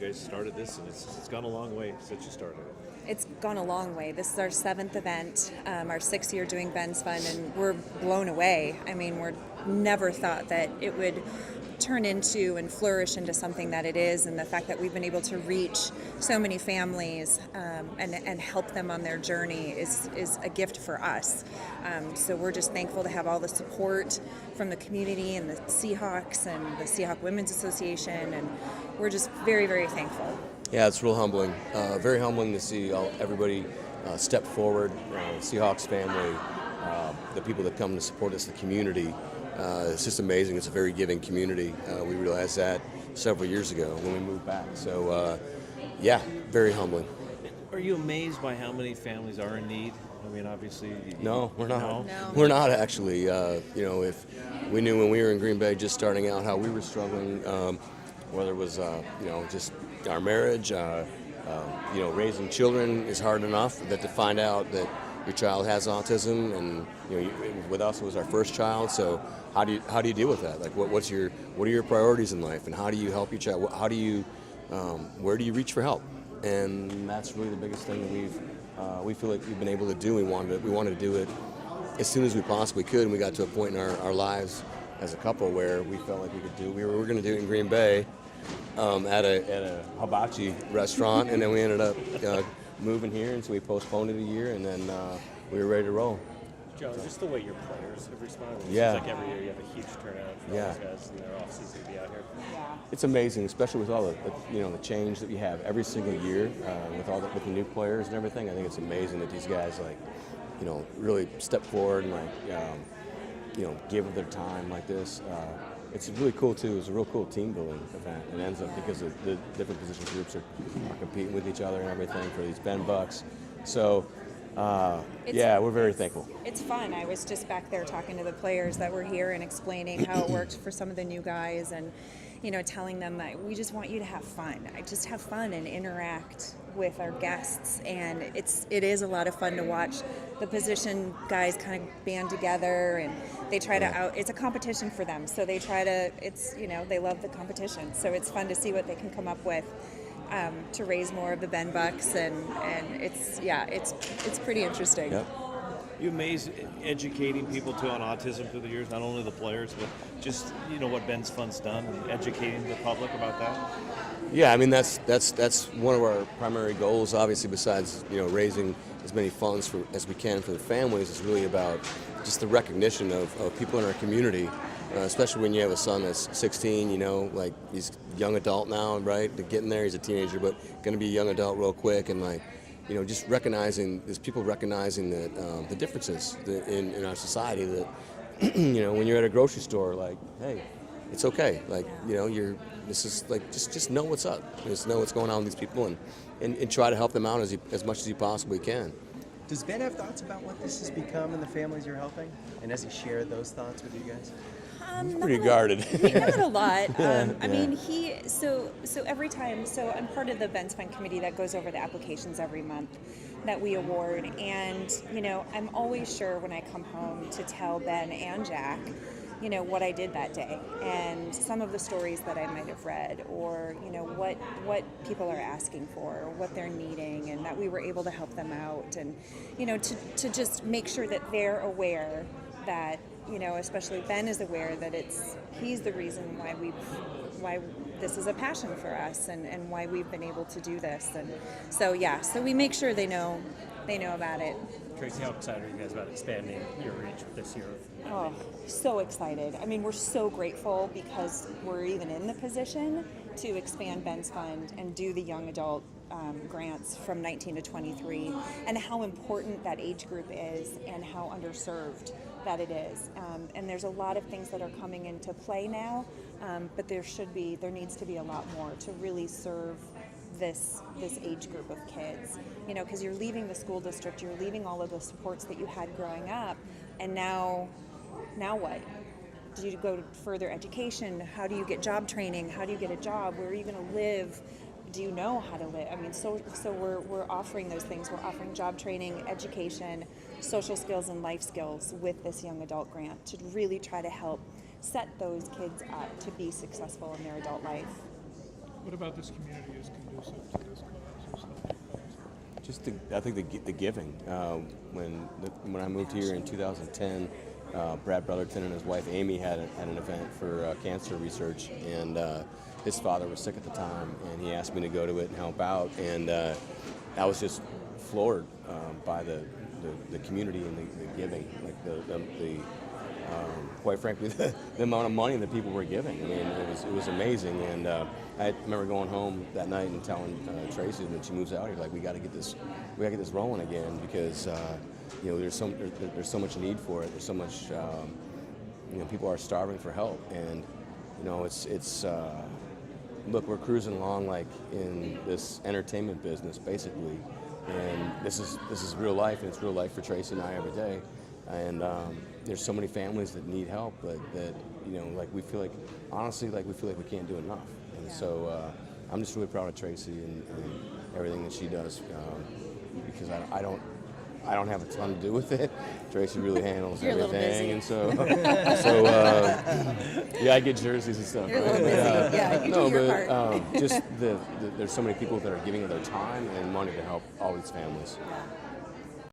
guys started this, and it's gone a long way since you started it. It's gone a long way. This is our 7th event, our 6th year doing Ben's Fund, and we're blown away. I mean, we're never thought that it would turn into and flourish into something that it is, and the fact that we've been able to reach so many families and help them on their journey is a gift for us. So we're just thankful to have all the support from the community and the Seahawks and the Seahawk Women's Association, and we're just very, very thankful. Yeah, it's real humbling. Very humbling to see everybody step forward, the Seahawks family, the people that come to support us, the community. It's just amazing. It's a very giving community. We realized that several years ago when we moved back. So, yeah, very humbling. Are you amazed by how many families are in need? I mean, obviously... No, we're not. No. We're not, actually. If we knew when we were in Green Bay just starting out how we were struggling, whether it was, just our marriage, raising children is hard enough, that to find out that your child has autism, and with us it was our first child. So how do you deal with that? Like, what are your priorities in life, and how do you help your child? Where do you reach for help? And that's really the biggest thing that we feel like we've been able to do. We wanted to do it as soon as we possibly could, and we got to a point in our lives as a couple where we felt like we could do. We were going to do it in Green Bay at a hibachi restaurant, and then we ended up moving here, and so we postponed it a year, and then we were ready to roll. Joe, just the way your players have responded. It Yeah. seems like every year you have a huge turnout for Yeah. those guys in their off-season to be out here. It's amazing, especially with all the change that we have every single year with the new players and everything. I think it's amazing that these guys really step forward and give of their time like this. It's really cool too. It's a real cool team building event. It ends up because of the different position groups are competing with each other and everything for these Ben Bucks. So we're very thankful. It's fun. I was just back there talking to the players that were here and explaining how it worked for some of the new guys, and telling them that we just want you to have fun. I just have fun and interact with our guests, and it is a lot of fun to watch the position guys kind of band together, and they try to it's a competition for them, so they try to, they love the competition, so it's fun to see what they can come up with to raise more of the Ben Bucks, and it's pretty interesting. Yep. You amazed educating people too on autism through the years, not only the players, but just what Ben's Fund's done, educating the public about that. Yeah, I mean that's one of our primary goals. Obviously, besides raising as many funds as we can for the families, is really about just the recognition of people in our community, especially when you have a son that's 16. Like he's a young adult now, right? To getting there, he's a teenager, but going to be a young adult real quick, and just there's people recognizing that the differences in our society, that when you're at a grocery store, like, hey, it's okay, like just know what's up, just know what's going on with these people, and try to help them out as much as you possibly can. Does Ben have thoughts about what this has become and the families you're helping? And has he shared those thoughts with you guys? He's pretty guarded. Not a lot. I mean, so every time, I'm part of the Ben's Fund committee that goes over the applications every month that we award, and I'm always sure when I come home to tell Ben and Jack what I did that day, and some of the stories that I might have read, or what people are asking for, or what they're needing, and that we were able to help them out, and to just make sure that they're aware that especially Ben is aware that he's the reason why this is a passion for us, and why we've been able to do this, and so we make sure they know about it. Traci, how excited are you guys about expanding your reach this year? Oh, so excited. I mean, we're so grateful because we're even in the position to expand Ben's Fund and do the young adult grants from 19 to 23, and how important that age group is, and how underserved that it is. And there's a lot of things that are coming into play now, but there needs to be a lot more to really serve this age group of kids, because you're leaving the school district, you're leaving all of the supports that you had growing up, and now what? Do you go to further education? How do you get job training? How do you get a job? Where are you going to live? Do you know how to live? I mean, so we're offering those things. We're offering job training, education, social skills, and life skills with this young adult grant to really try to help set those kids up to be successful in their adult life. What about this community is conducive to this cause or something? Just I think the giving. When I moved here in 2010, Brad Brotherton and his wife Amy had an event for cancer research, and his father was sick at the time, and he asked me to go to it and help out, and I was just floored by the community and the giving, like the quite frankly, the amount of money that people were giving. I mean, it was amazing. And I remember going home that night and telling Traci when she moves out here, like, we got to get this rolling again, because there's so much need for it. There's so much people are starving for help, and it's look, we're cruising along like in this entertainment business basically, and this is real life, and it's real life for Traci and I every day. And there's so many families that need help, but that we feel like we can't do enough. And so I'm just really proud of Traci and everything that she does, because I don't have a ton to do with it. Traci really handles You're everything, a and so I get jerseys and stuff. You're a right? little busy. Yeah, you do your part. Just there's so many people that are giving of their time and money to help all these families. Yeah.